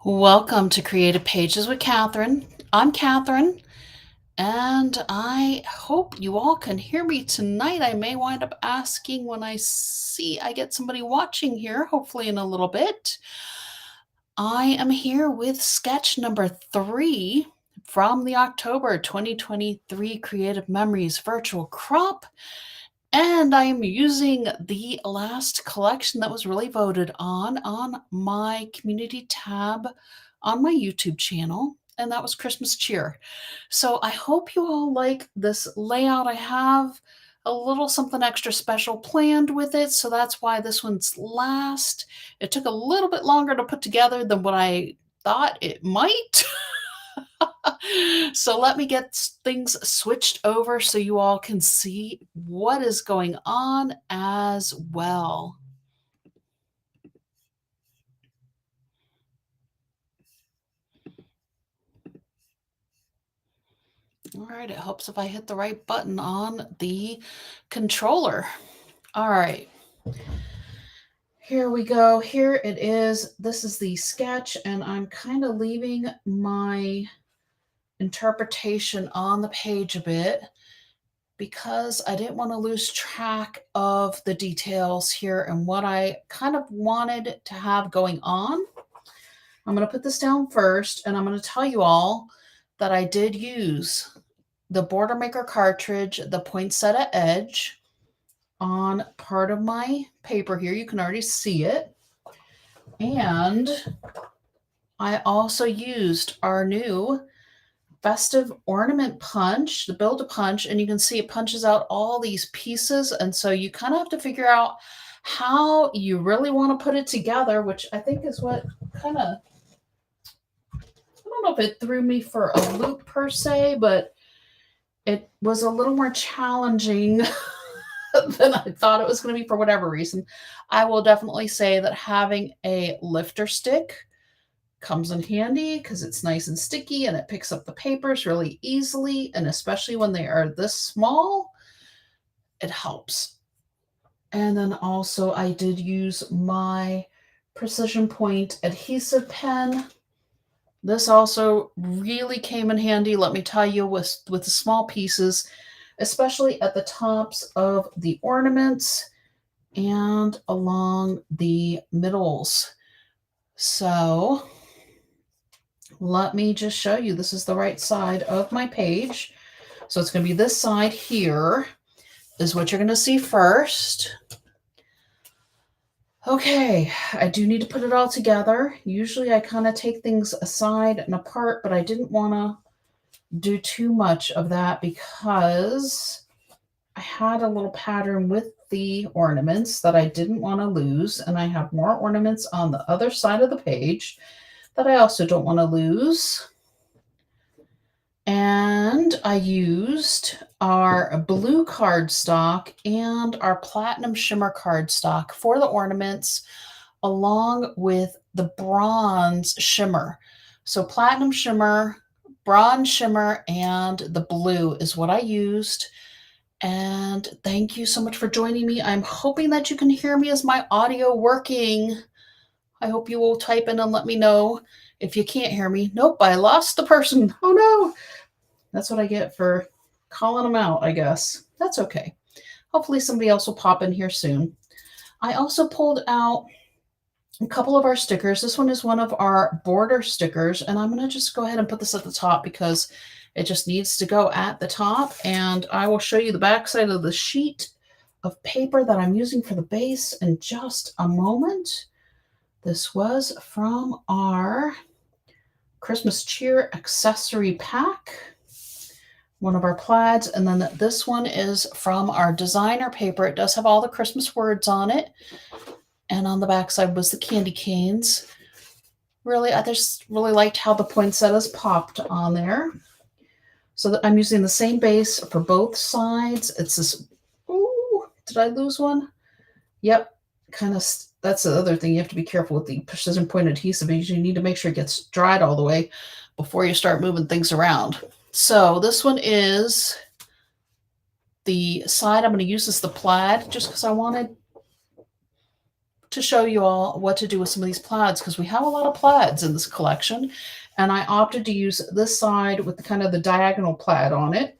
Welcome to Creative Pages with Catherine. I'm Catherine, and I hope you all can hear me tonight. I may wind up asking when I see I get somebody watching here, hopefully in a little bit. I am here with sketch number 3 from the October 2023 Creative Memories Virtual Crop. And I am using the last collection that was really voted on my community tab on my YouTube channel, and that was Christmas Cheer. So I hope you all like this layout. I have a little something extra special planned with it, so that's why this one's last. It took a little bit longer to put together than what I thought it might. So let me get things switched over so you all can see what is going on as well. All right, it helps if I hit the right button on the controller. All right. Here we go. Here it is. This is the sketch, and I'm kind of leaving my interpretation on the page a bit because I didn't want to lose track of the details here and what I kind of wanted to have going on. I'm going to put this down first, and I'm going to tell you all that I did use the Border Maker cartridge, the poinsettia edge, on part of my paper here. You can already see it. And I also used our new festive ornament punch, the Build-A-Punch, and you can see it punches out all these pieces. And so you kind of have to figure out how you really want to put it together, which I think is what kind of, I don't know if it threw me for a loop per se, but it was a little more challenging than I thought it was going to be for whatever reason. I will definitely say that having a lifter stick comes in handy because it's nice and sticky and it picks up the papers really easily. And especially when they are this small, it helps. And then also I did use my Precision Point adhesive pen. This also really came in handy, let me tell you, with the small pieces, especially at the tops of the ornaments and along the middles. So let me just show you. This is the right side of my page. So it's going to be this side here is what you're going to see first. Okay, I do need to put it all together. Usually I kind of take things aside and apart, but I didn't want to do too much of that because I had a little pattern with the ornaments that I didn't want to lose, and I have more ornaments on the other side of the page that I also don't want to lose. And I used our blue cardstock and our platinum shimmer cardstock for the ornaments, along with the bronze shimmer. So platinum shimmer, bronze shimmer, and the blue is what I used. And thank you so much for joining me. I'm hoping that you can hear me. Is my audio working? I hope you will type in and let me know if you can't hear me. Nope, I lost the person. Oh no. That's what I get for calling them out, I guess. That's okay. Hopefully somebody else will pop in here soon. I also pulled out a couple of our stickers. This one is one of our border stickers, and I'm going to just go ahead and put this at the top because it just needs to go at the top, and I will show you the back side of the sheet of paper that I'm using for the base in just a moment. This was from our Christmas Cheer accessory pack, one of our plaids, and then this one is from our designer paper. It does have all the Christmas words on it, and on the back side was the candy canes. Really, I just really liked how the poinsettias popped on there. So that I'm using the same base for both sides. It's this, ooh, did I lose one? Yep, kind of, that's the other thing. You have to be careful with the precision point adhesive. You need to make sure it gets dried all the way before you start moving things around. So this one is the side I'm going to use as the plaid, just because I wanted to show you all what to do with some of these plaids because we have a lot of plaids in this collection. And I opted to use this side with the kind of the diagonal plaid on it.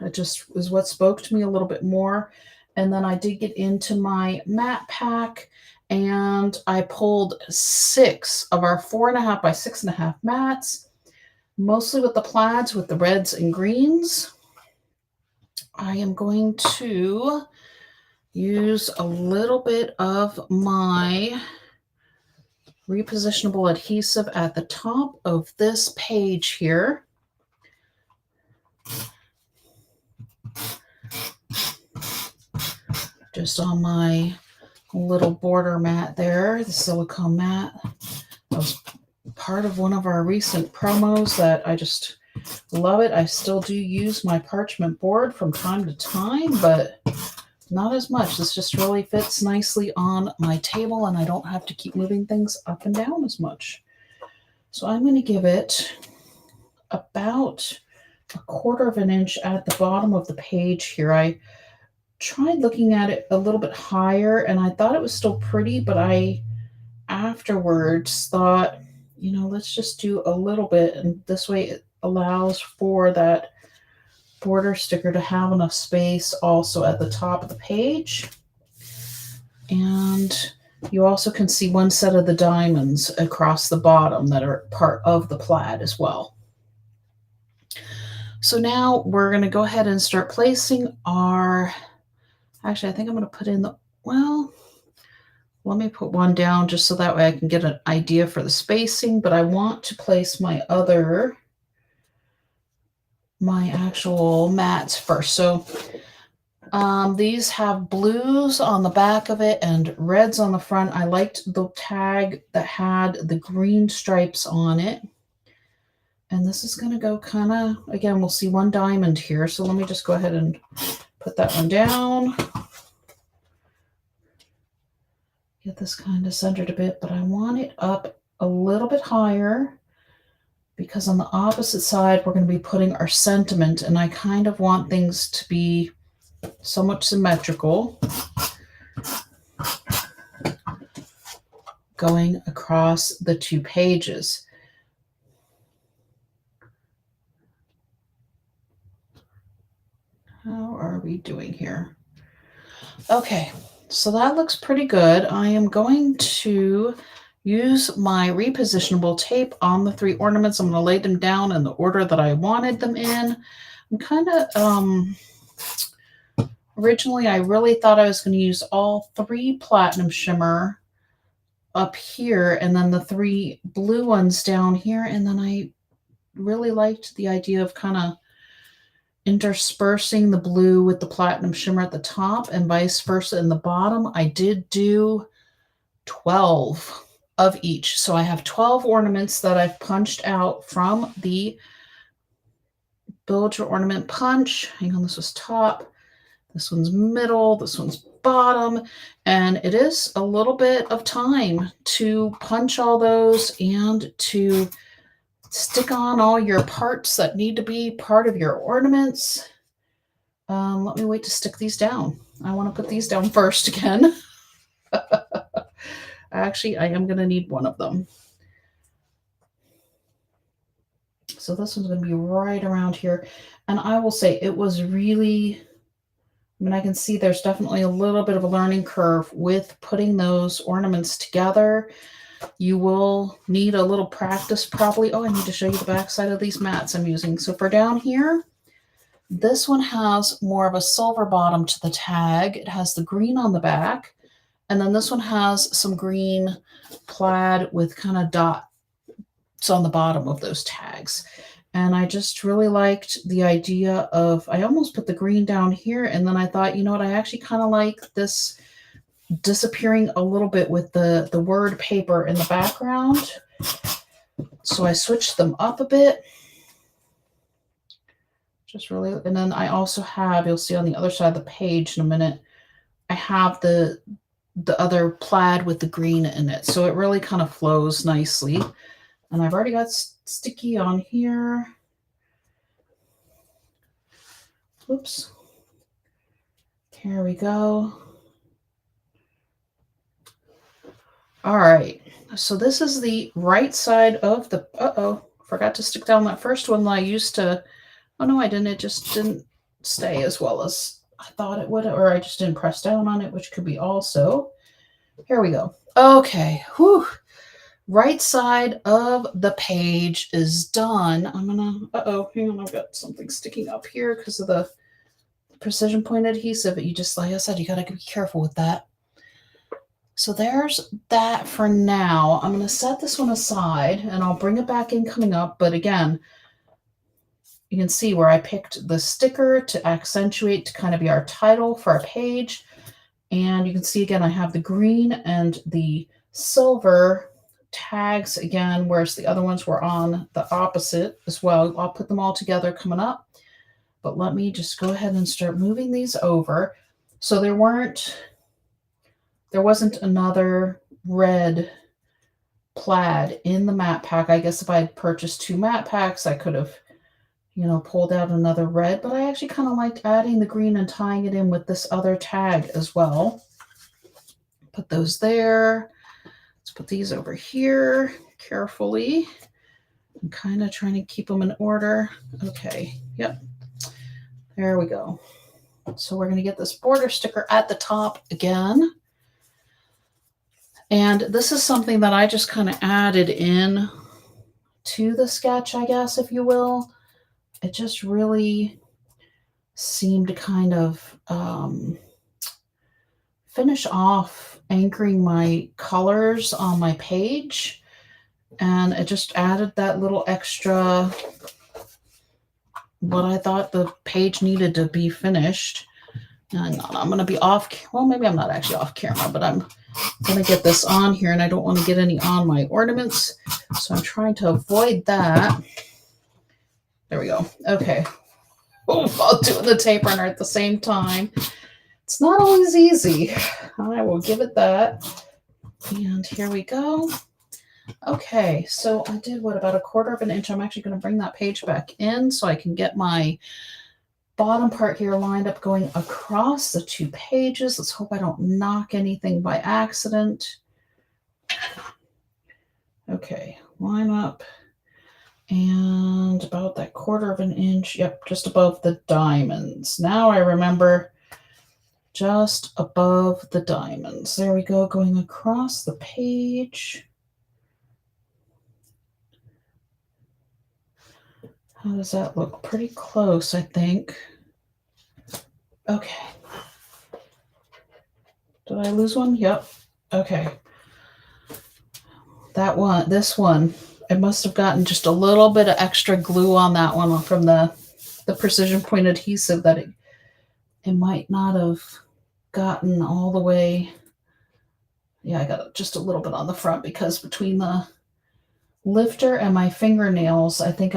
It just is what spoke to me a little bit more. And then I did get into my mat pack and I pulled 6 of our 4.5 by 6.5 mats, mostly with the plaids with the reds and greens. I am going to use a little bit of my repositionable adhesive at the top of this page here. Just on my little border mat there, the silicone mat. That was part of one of our recent promos that I just love it. I still do use my parchment board from time to time, but not as much. This just really fits nicely on my table and I don't have to keep moving things up and down as much. So I'm going to give it about 1/4 of an inch at the bottom of the page here. I tried looking at it a little bit higher and I thought it was still pretty, but I afterwards thought, you know, let's just do a little bit, and this way it allows for that border sticker to have enough space also at the top of the page. And you also can see one set of the diamonds across the bottom that are part of the plaid as well. So now we're going to go ahead and start placing our, actually I think I'm going to put in the, well, let me put one down just so that way I can get an idea for the spacing, but I want to place my actual mats first. So these have blues on the back of it and reds on the front. I liked the tag that had the green stripes on it. And this is going to go kind of, again, we'll see one diamond here. So let me just go ahead and put that one down. Get this kind of centered a bit, but I want it up a little bit higher because on the opposite side, we're going to be putting our sentiment, and I kind of want things to be somewhat symmetrical going across the 2 pages. How are we doing here? Okay, so that looks pretty good. I am going to use my repositionable tape on the 3 ornaments. I'm going to lay them down in the order that I wanted them in. I'm kind of, originally I really thought I was going to use all 3 platinum shimmer up here and then the 3 blue ones down here. And then I really liked the idea of kind of interspersing the blue with the platinum shimmer at the top and vice versa in the bottom. I did do 12 of each. So I have 12 ornaments that I've punched out from the Build Your Ornament punch. Hang on, this was top. This one's middle. This one's bottom. And it is a little bit of time to punch all those and to stick on all your parts that need to be part of your ornaments. Let me wait to stick these down. I want to put these down first again. Actually, I am going to need one of them. So this one's going to be right around here. And I will say it was really, I mean, I can see there's definitely a little bit of a learning curve with putting those ornaments together. You will need a little practice probably. Oh, I need to show you the back side of these mats I'm using. So for down here, this one has more of a silver bottom to the tag. It has the green on the back. And then this one has some green plaid with kind of dots on the bottom of those tags. And I just really liked the idea of, I almost put the green down here. And then I thought, you know what, I actually kind of like this disappearing a little bit with the word paper in the background. So I switched them up a bit. Just really, and then I also have, you'll see on the other side of the page in a minute, I have the other plaid with the green in it. So it really kind of flows nicely. And I've already got sticky on here. Oops. Here we go. All right. So this is the right side of the, forgot to stick down that first one that I used to, oh no, I didn't. It just didn't stay as well as I thought it would, or I just didn't press down on it, which could be also. Here we go. Okay. Whew. Right side of the page is done. I'm gonna, hang on, I've got something sticking up here because of the precision point adhesive. You just, like I said, you gotta be careful with that. So there's that for now. I'm gonna set this one aside and I'll bring it back in coming up. But again, you can see where I picked the sticker to accentuate to kind of be our title for our page. And you can see again, I have the green and the silver tags again, whereas the other ones were on the opposite as well. I'll put them all together coming up, but let me just go ahead and start moving these over. So there wasn't another red plaid in the matte pack. I guess if I had purchased 2 matte packs, I could have, pulled out another red, but I actually kind of liked adding the green and tying it in with this other tag as well. Put those there. Let's put these over here carefully. I'm kind of trying to keep them in order. Okay, yep. There we go. So we're going to get this border sticker at the top again. And this is something that I just kind of added in to the sketch, I guess, if you will. It just really seemed to kind of finish off anchoring my colors on my page. And it just added that little extra, what I thought the page needed to be finished. Hang on, I'm going to be off. Well, maybe I'm not actually off camera, but I'm going to get this on here and I don't want to get any on my ornaments. So I'm trying to avoid that. There we go. Okay. Oh, I'll do the tape runner at the same time. It's not always easy. I will give it that. And here we go. Okay, so I did about 1/4 of an inch. I'm actually going to bring that page back in so I can get my bottom part here lined up going across the 2 pages. Let's hope I don't knock anything by accident. Okay, line up. And about that 1/4 of an inch. Yep, just above the diamonds. Now I remember, just above the diamonds. There we go, going across the page. How does that look? Pretty close, I think. Okay. Did I lose one? Yep. Okay. That one, this one, I must have gotten just a little bit of extra glue on that one from the precision point adhesive that it might not have gotten all the way. Yeah, I got just a little bit on the front because between the lifter and my fingernails, I think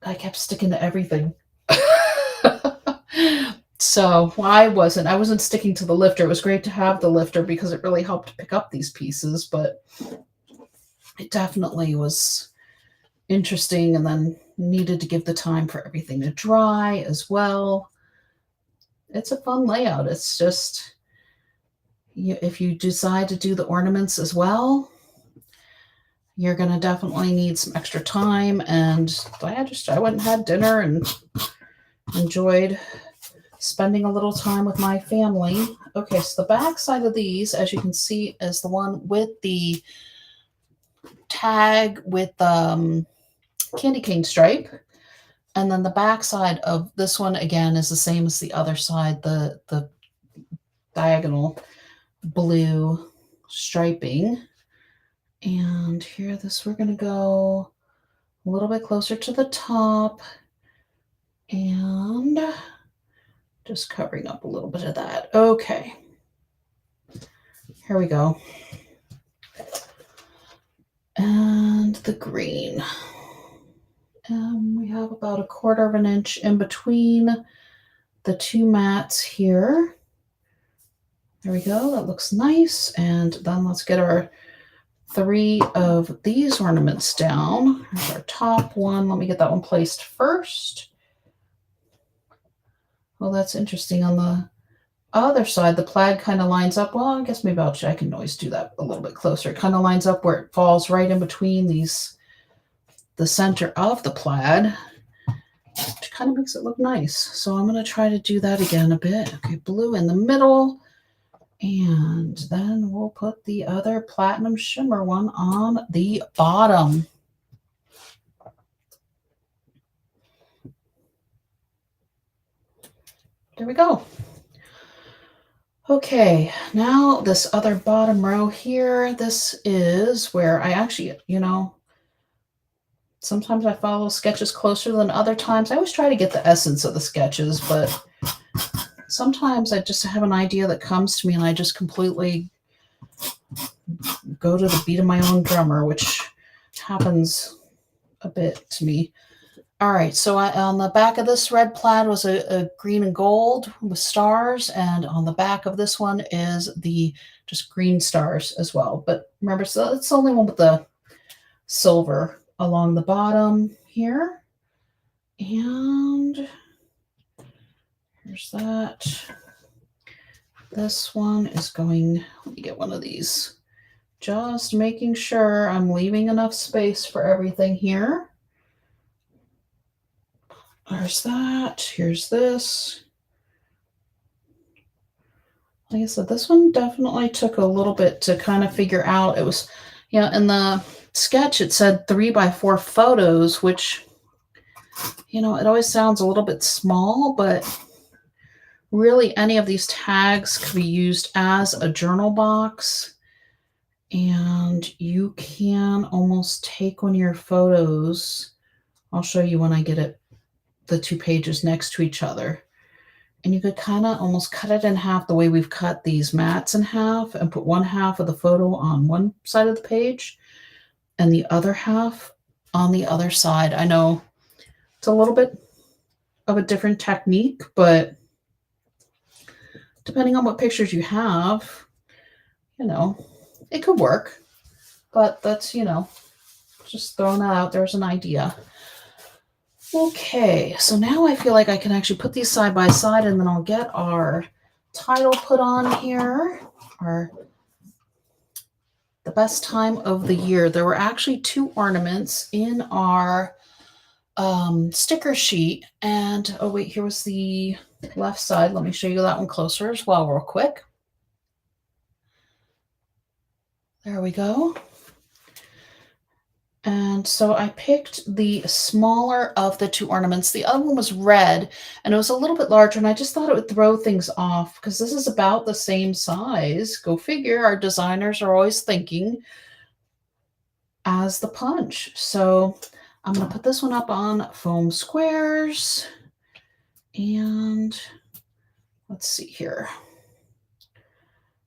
I kept sticking to everything. So I wasn't sticking to the lifter. It was great to have the lifter because it really helped pick up these pieces, but it definitely was interesting and then needed to give the time for everything to dry as well. It's a fun layout. It's just, if you decide to do the ornaments as well, you're going to definitely need some extra time. And I went and had dinner and enjoyed spending a little time with my family. Okay, so the back side of these, as you can see, is the one with the tag with candy cane stripe. And then the back side of this one, again, is the same as the other side, the diagonal blue striping. And here, we're going to go a little bit closer to the top and just covering up a little bit of that. Okay. Here we go. And the green. We have about 1/4 of an inch in between the 2 mats here. There we go. That looks nice. And then let's get our 3 of these ornaments down. Here's our top one. Let me get that one placed first. Well, that's interesting. On the other side, the plaid kind of lines up. Well, I guess maybe I can always do that a little bit closer. It kind of lines up where it falls right in between the center of the plaid, which kind of makes it look nice. So I'm going to try to do that again a bit. Okay, blue in the middle. And then we'll put the other platinum shimmer one on the bottom. There we go. Okay, now this other bottom row here, this is where I actually, sometimes I follow sketches closer than other times. I always try to get the essence of the sketches, but sometimes I just have an idea that comes to me and I just completely go to the beat of my own drummer, which happens a bit to me. All right, so on the back of this red plaid was a green and gold with stars, and on the back of this one is the just green stars as well. But remember, so it's the only one with the silver along the bottom here. And here's that. This one is going, let me get one of these. Just making sure I'm leaving enough space for everything here. There's that. Here's this. Like I said, this one definitely took a little bit to kind of figure out. It was, in the sketch, it said 3x4 photos, which, it always sounds a little bit small, but really any of these tags could be used as a journal box. And you can almost take one of your photos. I'll show you when I get it, the two pages next to each other. And you could kind of almost cut it in half the way we've cut these mats in half and put one half of the photo on one side of the page and the other half on the other side. I know it's a little bit of a different technique, but depending on what pictures you have, it could work. But that's, just throwing that out there as an idea. Okay, so now I feel like I can actually put these side by side, and then I'll get our title put on here, the best time of the year. There were actually two ornaments in our sticker sheet, and oh wait, here was the left side. Let me show you that one closer as well real quick. There we go. And so I picked the smaller of the two ornaments. The other one was red, and it was a little bit larger, and I just thought it would throw things off because this is about the same size. Go figure, our designers are always thinking as the punch. So I'm going to put this one up on foam squares, and let's see here.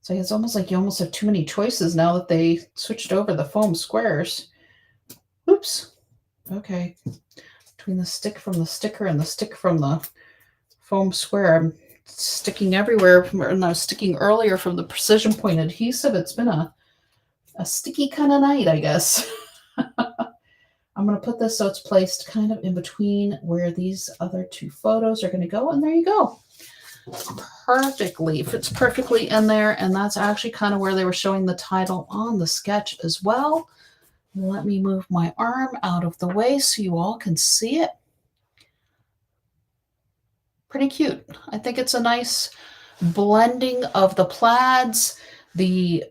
So it's almost like you almost have too many choices now that they switched over the foam squares. Oops. Okay. Between the stick from the sticker and the stick from the foam square, I'm sticking everywhere. And I was sticking earlier from the precision point adhesive. It's been a sticky kind of night, I guess. I'm going to put this so it's placed kind of in between where these other two photos are going to go. And there you go. Perfectly. Fits perfectly in there. And that's actually kind of where they were showing the title on the sketch as well. Let me move my arm out of the way so you all can see it. Pretty cute. I think it's a nice blending of the plaids. The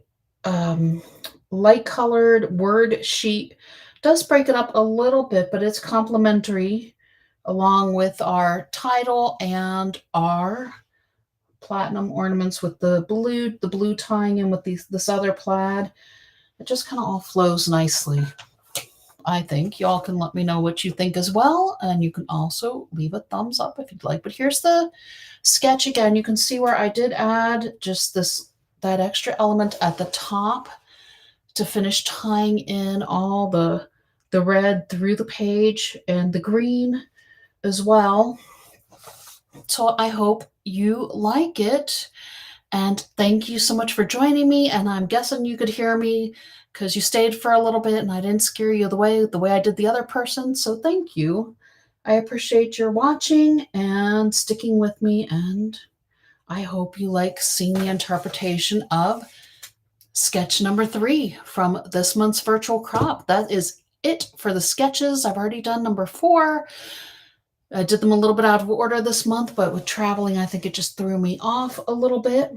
light colored word sheet does break it up a little bit, but it's complementary along with our title and our platinum ornaments with the blue tying in with this other plaid. It just kind of all flows nicely, I think. Y'all can let me know what you think as well, and you can also leave a thumbs up if you'd like. But here's the sketch again. You can see where I did add just that extra element at the top to finish tying in all the red through the page and the green as well. So I hope you like it. And thank you so much for joining me. And I'm guessing you could hear me because you stayed for a little bit and I didn't scare you the way I did the other person. So thank you. I appreciate your watching and sticking with me, and I hope you like seeing the interpretation of sketch number 3 from this month's virtual crop. That is it for the sketches. I've already done number 4. I did them a little bit out of order this month, but with traveling, I think it just threw me off a little bit.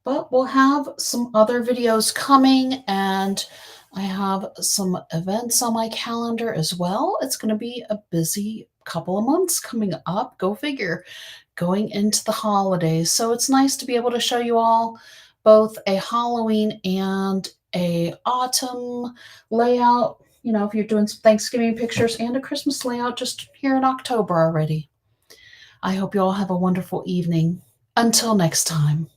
But we'll have some other videos coming, and I have some events on my calendar as well. It's going to be a busy couple of months coming up. Go figure, going into the holidays. So it's nice to be able to show you all both a Halloween and a autumn layout. You know, if you're doing some Thanksgiving pictures, and a Christmas layout just here in October already. I hope you all have a wonderful evening. Until next time.